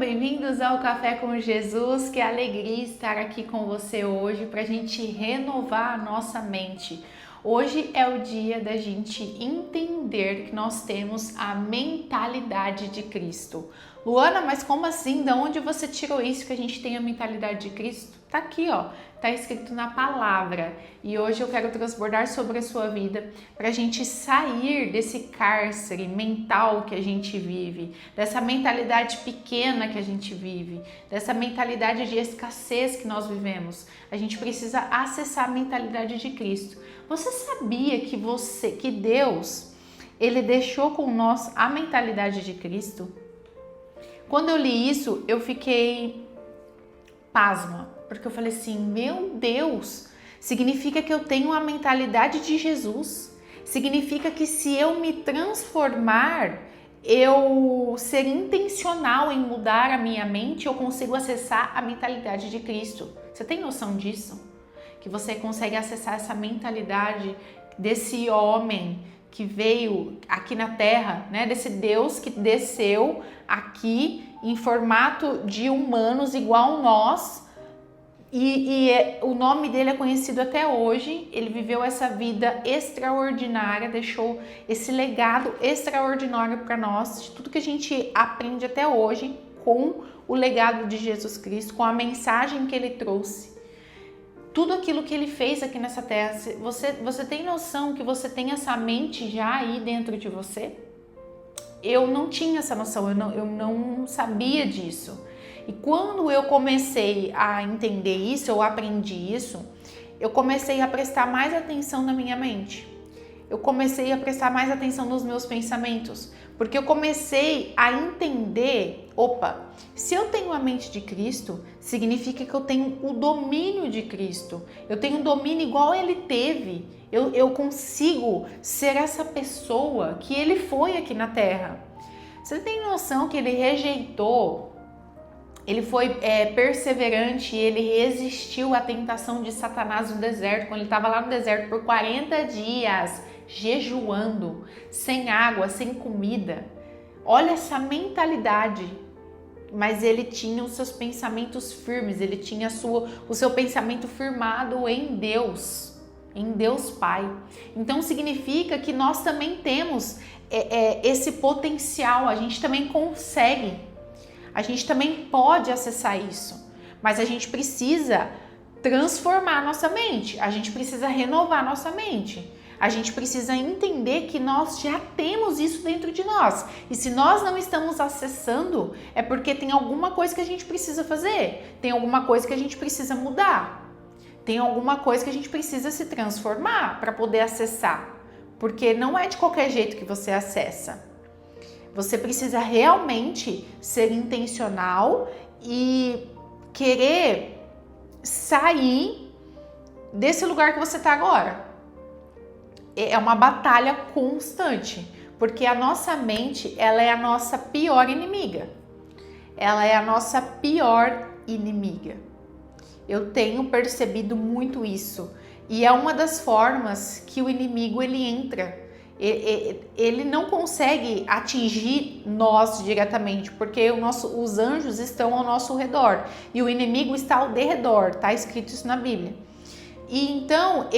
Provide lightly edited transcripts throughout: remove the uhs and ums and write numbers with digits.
bem-vindos ao Café com Jesus. Que alegria estar aqui com você hoje para a gente renovar a nossa mente. Hoje é o dia da gente entender que nós temos a mentalidade de Cristo. Luana, mas como assim? De onde você tirou isso que a gente tem a mentalidade de Cristo? Tá aqui, ó. Tá escrito na palavra. E hoje eu quero transbordar sobre a sua vida para a gente sair desse cárcere mental que a gente vive, dessa mentalidade pequena que a gente vive, dessa mentalidade de escassez que nós vivemos. A gente precisa acessar a mentalidade de Cristo. Você sabia que Deus, ele deixou com nós a mentalidade de Cristo? Quando eu li isso, eu fiquei pasma, porque eu falei assim, meu Deus, significa que eu tenho a mentalidade de Jesus, significa que se eu me transformar, eu ser intencional em mudar a minha mente, eu consigo acessar a mentalidade de Cristo. Você tem noção disso? Que você consegue acessar essa mentalidade desse homem que veio aqui na Terra, né? Desse Deus que desceu aqui em formato de humanos igual nós, o nome dele é conhecido até hoje. Ele viveu essa vida extraordinária, deixou esse legado extraordinário para nós, de tudo que a gente aprende até hoje com o legado de Jesus Cristo, com a mensagem que ele trouxe. Tudo aquilo que ele fez aqui nessa terra, você tem noção que você tem essa mente já aí dentro de você? Eu não tinha essa noção, eu não sabia disso. E quando eu comecei a entender isso, eu aprendi isso, eu comecei a prestar mais atenção na minha mente. Eu comecei a prestar mais atenção nos meus pensamentos, porque eu comecei a entender, se eu tenho a mente de Cristo, significa que eu tenho o domínio de Cristo, eu tenho um domínio igual ele teve, eu consigo ser essa pessoa que ele foi aqui na Terra. Você tem noção que ele rejeitou, ele foi perseverante, ele resistiu à tentação de Satanás no deserto, quando ele estava lá no deserto por 40 dias, jejuando, sem água, sem comida. Olha essa mentalidade, mas ele tinha os seus pensamentos firmes, ele tinha o seu pensamento firmado em Deus Pai. Então significa que nós também temos esse potencial, a gente também consegue, a gente também pode acessar isso, mas a gente precisa transformar a nossa mente, a gente precisa renovar a nossa mente. A gente precisa entender que nós já temos isso dentro de nós. E se nós não estamos acessando, é porque tem alguma coisa que a gente precisa fazer. Tem alguma coisa que a gente precisa mudar. Tem alguma coisa que a gente precisa se transformar para poder acessar. Porque não é de qualquer jeito que você acessa. Você precisa realmente ser intencional e querer sair desse lugar que você está agora. É uma batalha constante, porque a nossa mente, ela é a nossa pior inimiga. Ela é a nossa pior inimiga. Eu tenho percebido muito isso. E é uma das formas que o inimigo ele entra. Ele não consegue atingir nós diretamente, porque os anjos estão ao nosso redor e o inimigo está ao derredor, está escrito isso na Bíblia. E então,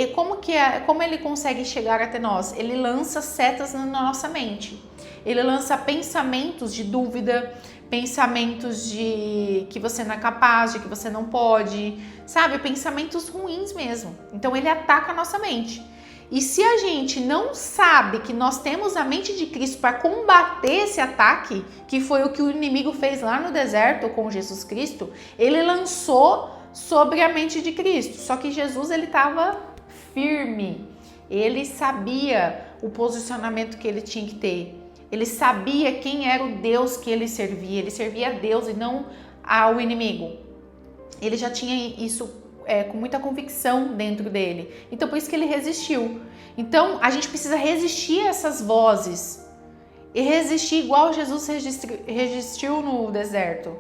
como ele consegue chegar até nós? Ele lança setas na nossa mente. Ele lança pensamentos de dúvida, pensamentos de que você não é capaz, de que você não pode, sabe? Pensamentos ruins mesmo. Então, ele ataca a nossa mente. E se a gente não sabe que nós temos a mente de Cristo para combater esse ataque, que foi o que o inimigo fez lá no deserto com Jesus Cristo, ele lançou sobre a mente de Cristo. Só que Jesus, ele estava firme. Ele sabia o posicionamento que ele tinha que ter. Ele sabia quem era o Deus que ele servia. Ele servia a Deus e não ao inimigo. Ele já tinha isso com muita convicção dentro dele. Então, por isso que ele resistiu. Então, a gente precisa resistir a essas vozes. E resistir igual Jesus resistiu no deserto.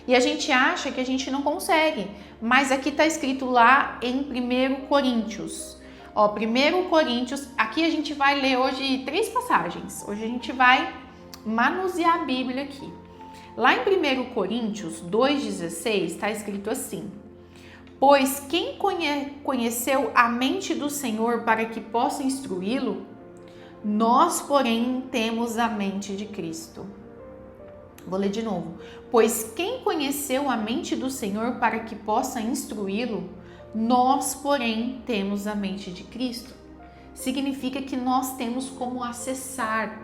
E a gente acha que a gente não consegue, mas aqui está escrito lá em 1 Coríntios. 1 Coríntios, aqui a gente vai ler hoje 3 passagens. Hoje a gente vai manusear a Bíblia aqui. Lá em 1 Coríntios 2,16 está escrito assim: pois quem conheceu a mente do Senhor para que possa instruí-lo? Nós, porém, temos a mente de Cristo. Vou ler de novo. Pois quem conheceu a mente do Senhor para que possa instruí-lo? Nós, porém, temos a mente de Cristo. Significa que nós temos como acessar.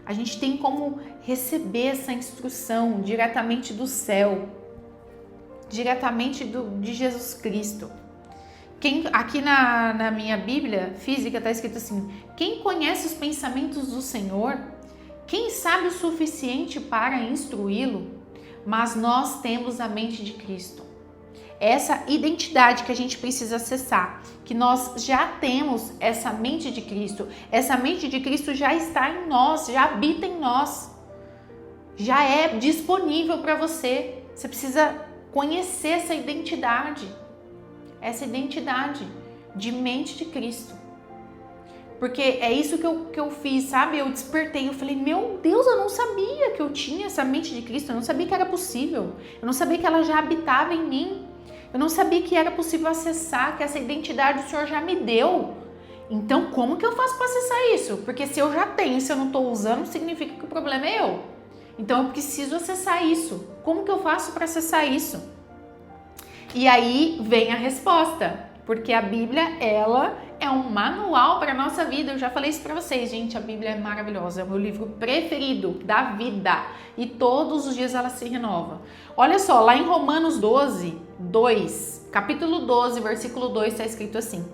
A gente tem como receber essa instrução diretamente do céu, diretamente de Jesus Cristo. Aqui na minha Bíblia física está escrito assim: quem conhece os pensamentos do Senhor? Quem sabe o suficiente para instruí-lo? Mas nós temos a mente de Cristo. Essa identidade que a gente precisa acessar, que nós já temos essa mente de Cristo. Essa mente de Cristo já está em nós, já habita em nós. Já é disponível para você. Você precisa conhecer essa identidade de mente de Cristo. Porque é isso que eu fiz, sabe? Eu despertei, eu falei, meu Deus, eu não sabia que eu tinha essa mente de Cristo, eu não sabia que era possível, eu não sabia que ela já habitava em mim, eu não sabia que era possível acessar, que essa identidade o Senhor já me deu. Então, como que eu faço para acessar isso? Porque se eu já tenho, se eu não estou usando, significa que o problema é eu. Então, eu preciso acessar isso. Como que eu faço para acessar isso? E aí vem a resposta, porque a Bíblia, ela é um manual para a nossa vida. Eu já falei isso para vocês, gente, a Bíblia é maravilhosa, é o meu livro preferido da vida e todos os dias ela se renova. Olha só, lá em Romanos 12, 2, capítulo 12, versículo 2, está escrito assim: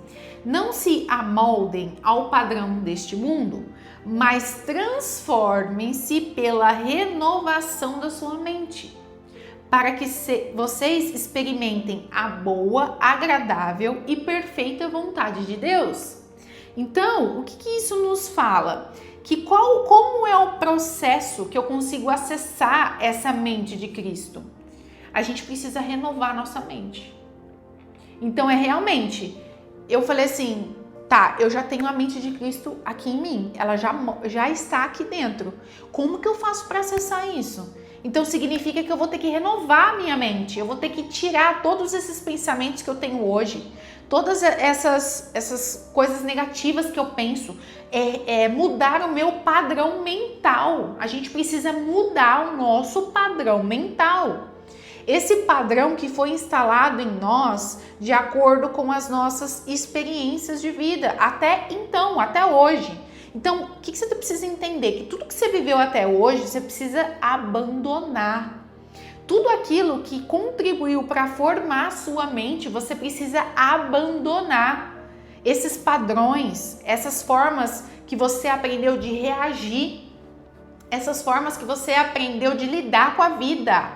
não se amoldem ao padrão deste mundo, mas transformem-se pela renovação da sua mente, para que vocês experimentem a boa, agradável e perfeita vontade de Deus. Então, o que isso nos fala? Que como é o processo que eu consigo acessar essa mente de Cristo? A gente precisa renovar nossa mente. Então, é realmente, eu falei assim, tá, eu já tenho a mente de Cristo aqui em mim, ela já está aqui dentro. Como que eu faço para acessar isso? Então significa que eu vou ter que renovar a minha mente, eu vou ter que tirar todos esses pensamentos que eu tenho hoje, todas essas coisas negativas que eu penso, mudar o meu padrão mental. A gente precisa mudar o nosso padrão mental. Esse padrão que foi instalado em nós de acordo com as nossas experiências de vida, até hoje. Então, o que você precisa entender? Que tudo que você viveu até hoje, você precisa abandonar. Tudo aquilo que contribuiu para formar a sua mente, você precisa abandonar. Esses padrões, essas formas que você aprendeu de reagir, essas formas que você aprendeu de lidar com a vida.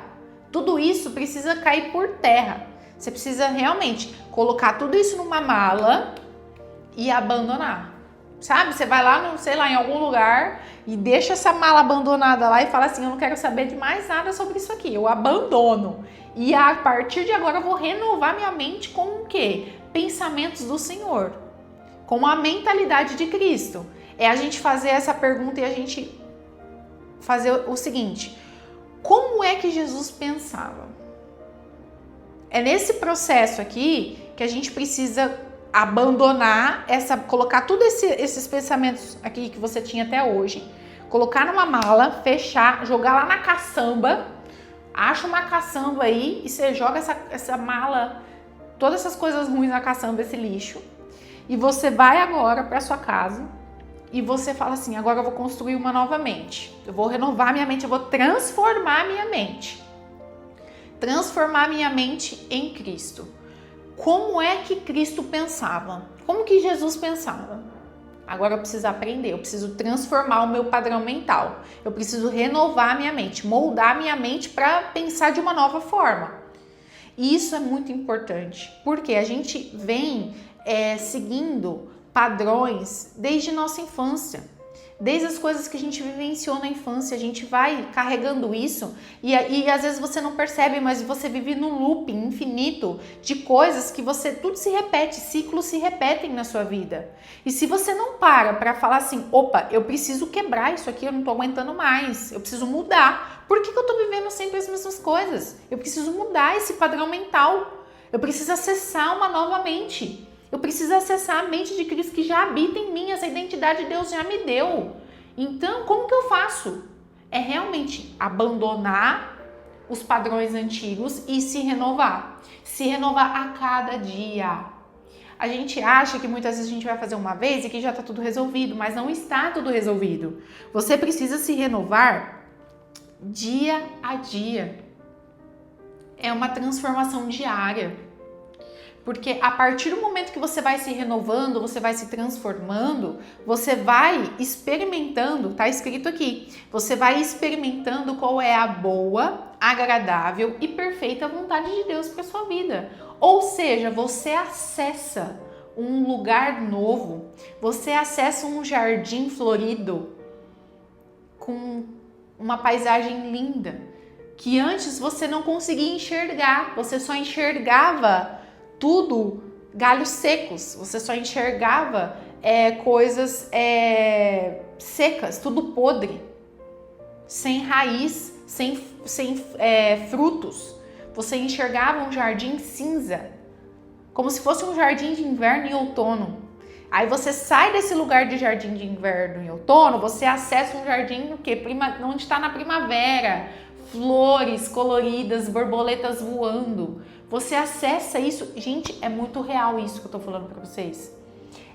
Tudo isso precisa cair por terra. Você precisa realmente colocar tudo isso numa mala e abandonar. Sabe? Você vai lá, em algum lugar e deixa essa mala abandonada lá e fala assim, eu não quero saber de mais nada sobre isso aqui, eu abandono. E a partir de agora eu vou renovar minha mente com o quê? Pensamentos do Senhor, com a mentalidade de Cristo. É a gente fazer essa pergunta e a gente fazer o seguinte: como é que Jesus pensava? É nesse processo aqui que a gente precisa abandonar colocar todos esses pensamentos aqui que você tinha até hoje, colocar numa mala, fechar, jogar lá na caçamba, acha uma caçamba aí e você joga essa mala, todas essas coisas ruins na caçamba, esse lixo, e você vai agora para sua casa e você fala assim, agora eu vou construir uma nova mente, eu vou renovar minha mente, eu vou transformar minha mente em Cristo. Como é que Cristo pensava? Como que Jesus pensava? Agora eu preciso aprender, eu preciso transformar o meu padrão mental. Eu preciso renovar a minha mente, moldar a minha mente para pensar de uma nova forma. E isso é muito importante, porque a gente vem seguindo padrões desde nossa infância. Desde as coisas que a gente vivenciou na infância, a gente vai carregando isso e às vezes você não percebe, mas você vive num looping infinito de coisas que tudo se repete, ciclos se repetem na sua vida. E se você não para falar assim, opa, eu preciso quebrar isso aqui, eu não tô aguentando mais, eu preciso mudar. Por que eu tô vivendo sempre as mesmas coisas? Eu preciso mudar esse padrão mental. Eu preciso acessar uma nova mente. Eu preciso acessar a mente de Cristo que já habita em mim, essa identidade Deus já me deu. Então, como que eu faço? É realmente abandonar os padrões antigos e se renovar. Se renovar a cada dia. A gente acha que muitas vezes a gente vai fazer uma vez e que já está tudo resolvido, mas não está tudo resolvido. Você precisa se renovar dia a dia. É uma transformação diária. Porque a partir do momento que você vai se renovando, você vai se transformando, você vai experimentando, tá escrito aqui, você vai experimentando qual é a boa, agradável e perfeita vontade de Deus para sua vida. Ou seja, você acessa um lugar novo, você acessa um jardim florido com uma paisagem linda, que antes você não conseguia enxergar, você só enxergava tudo galhos secos, você só enxergava coisas secas, tudo podre, sem raiz, sem frutos. Você enxergava um jardim cinza, como se fosse um jardim de inverno e outono. Aí você sai desse lugar de jardim de inverno e outono, você acessa um jardim onde está na primavera, flores coloridas, borboletas voando. Você acessa isso. Gente, é muito real isso que eu tô falando para vocês.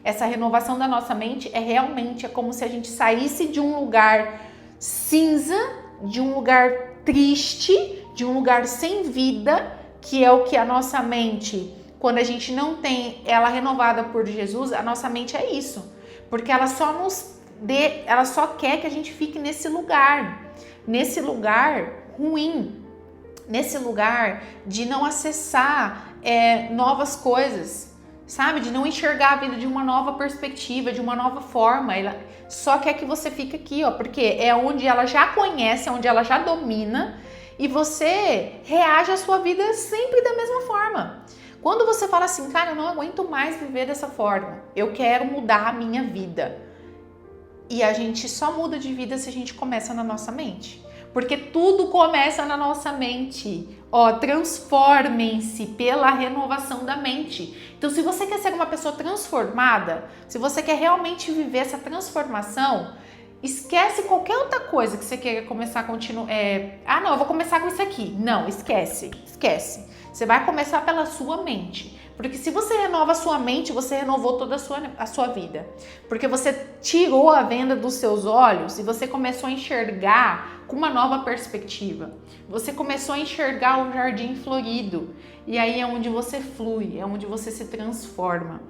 Essa renovação da nossa mente é como se a gente saísse de um lugar cinza, de um lugar triste, de um lugar sem vida, que é o que a nossa mente, quando a gente não tem ela renovada por Jesus, a nossa mente é isso. Porque ela só quer que a gente fique nesse lugar ruim, nesse lugar de não acessar novas coisas, sabe? De não enxergar a vida de uma nova perspectiva, de uma nova forma. Ela só quer que você fique aqui, ó, porque é onde ela já conhece, é onde ela já domina e você reage à sua vida sempre da mesma forma. Quando você fala assim, cara, eu não aguento mais viver dessa forma, eu quero mudar a minha vida. E a gente só muda de vida se a gente começa na nossa mente. Porque tudo começa na nossa mente. Ó, transformem-se pela renovação da mente. Então, se você quer ser uma pessoa transformada, se você quer realmente viver essa transformação, esquece qualquer outra coisa que você queira começar a continuar. Não, eu vou começar com isso aqui. Não, esquece. Você vai começar pela sua mente. Porque se você renova a sua mente, você renovou toda a sua vida. Porque você tirou a venda dos seus olhos e você começou a enxergar com uma nova perspectiva. Você começou a enxergar o jardim florido. E aí é onde você flui, é onde você se transforma.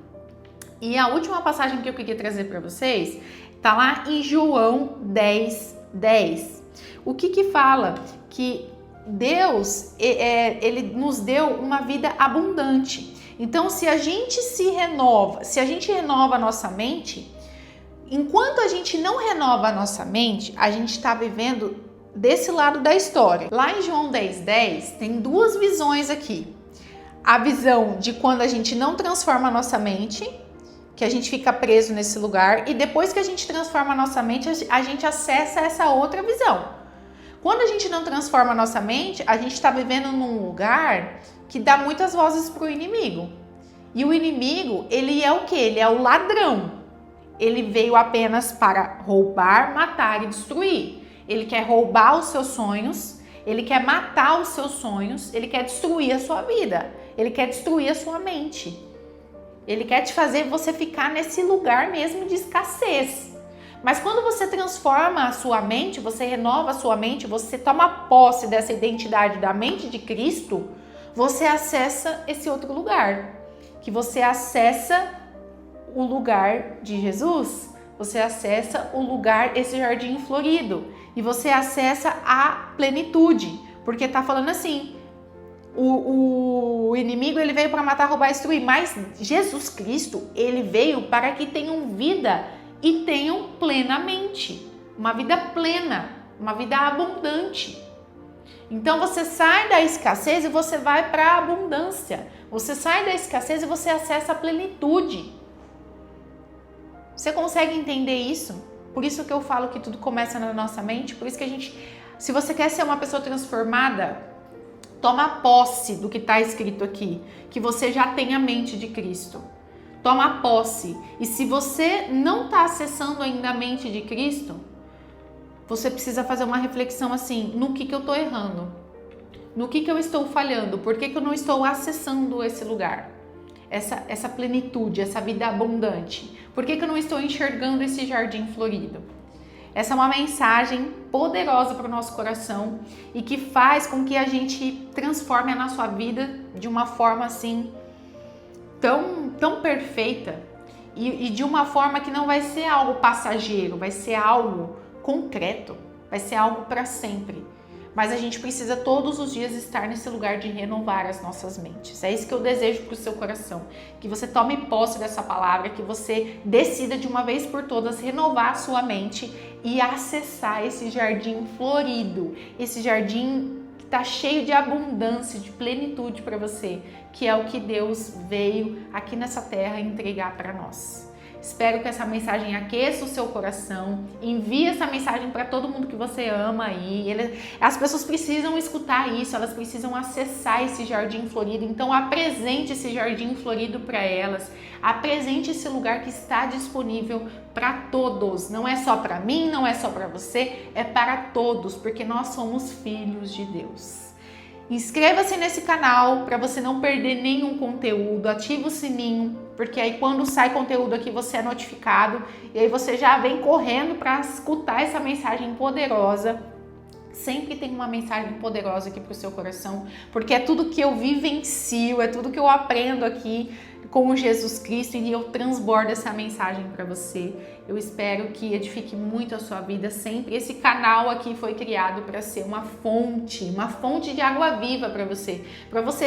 E a última passagem que eu queria trazer para vocês está lá em João 10:10. O que fala? Que Deus, ele nos deu uma vida abundante. Então, se a gente renova a nossa mente, enquanto a gente não renova a nossa mente, a gente está vivendo desse lado da história. Lá em João 10:10, tem duas visões aqui. A visão de quando a gente não transforma a nossa mente, que a gente fica preso nesse lugar, e depois que a gente transforma a nossa mente, a gente acessa essa outra visão. Quando a gente não transforma a nossa mente, a gente está vivendo num lugar que dá muitas vozes para o inimigo. E o inimigo, ele é o quê? Ele é o ladrão. Ele veio apenas para roubar, matar e destruir. Ele quer roubar os seus sonhos, ele quer matar os seus sonhos, ele quer destruir a sua vida, ele quer destruir a sua mente. Ele quer te fazer você ficar nesse lugar mesmo de escassez. Mas quando você transforma a sua mente, você renova a sua mente, você toma posse dessa identidade da mente de Cristo, você acessa esse outro lugar. Que você acessa o lugar de Jesus, você acessa o lugar, esse jardim florido. E você acessa a plenitude. Porque tá falando assim, o inimigo ele veio para matar, roubar e destruir. Mas Jesus Cristo, ele veio para que tenham vida e tenham plenamente, uma vida plena, uma vida abundante. Então você sai da escassez e você vai para a abundância. Você sai da escassez e você acessa a plenitude. Você consegue entender isso? Por isso que eu falo que tudo começa na nossa mente. Por isso que se você quer ser uma pessoa transformada, toma posse do que está escrito aqui, que você já tem a mente de Cristo. Toma posse. E se você não está acessando ainda a mente de Cristo, você precisa fazer uma reflexão assim, no que eu estou errando? No que eu estou falhando? Por que eu não estou acessando esse lugar? Essa plenitude, essa vida abundante? Por que eu não estou enxergando esse jardim florido? Essa é uma mensagem poderosa para o nosso coração e que faz com que a gente transforme a nossa vida de uma forma assim tão perfeita e de uma forma que não vai ser algo passageiro, vai ser algo concreto, vai ser algo para sempre. Mas a gente precisa todos os dias estar nesse lugar de renovar as nossas mentes. É isso que eu desejo para o seu coração. Que você tome posse dessa palavra, que você decida de uma vez por todas renovar a sua mente e acessar esse jardim florido, esse jardim que está cheio de abundância, de plenitude para você, que é o que Deus veio aqui nessa terra entregar para nós. Espero que essa mensagem aqueça o seu coração. Envie essa mensagem para todo mundo que você ama aí. As pessoas precisam escutar isso, elas precisam acessar esse jardim florido. Então apresente esse jardim florido para elas. Apresente esse lugar que está disponível para todos. Não é só para mim, não é só para você, é para todos, porque nós somos filhos de Deus. Inscreva-se nesse canal para você não perder nenhum conteúdo, ativa o sininho, porque aí quando sai conteúdo aqui você é notificado e aí você já vem correndo para escutar essa mensagem poderosa. Sempre tem uma mensagem poderosa aqui para o seu coração, porque é tudo que eu vivencio, é tudo que eu aprendo aqui com Jesus Cristo e eu transbordo essa mensagem para você. Eu espero que edifique muito a sua vida sempre. Esse canal aqui foi criado para ser uma fonte de água viva para você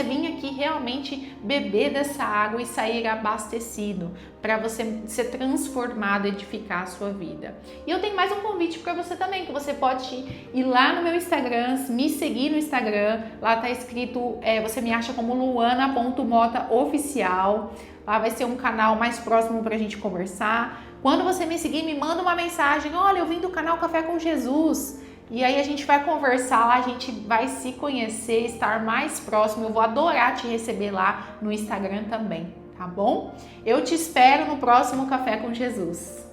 vir aqui realmente beber dessa água e sair abastecido, para você ser transformado, edificar a sua vida. E eu tenho mais um convite para você também, que você pode ir lá no meu Instagram, me seguir no Instagram, lá tá escrito, você me acha como luana.motaoficial. Lá vai ser um canal mais próximo para a gente conversar. Quando você me seguir, me manda uma mensagem, olha, eu vim do canal Café com Jesus. E aí a gente vai conversar lá, a gente vai se conhecer, estar mais próximo. Eu vou adorar te receber lá no Instagram também, tá bom? Eu te espero no próximo Café com Jesus.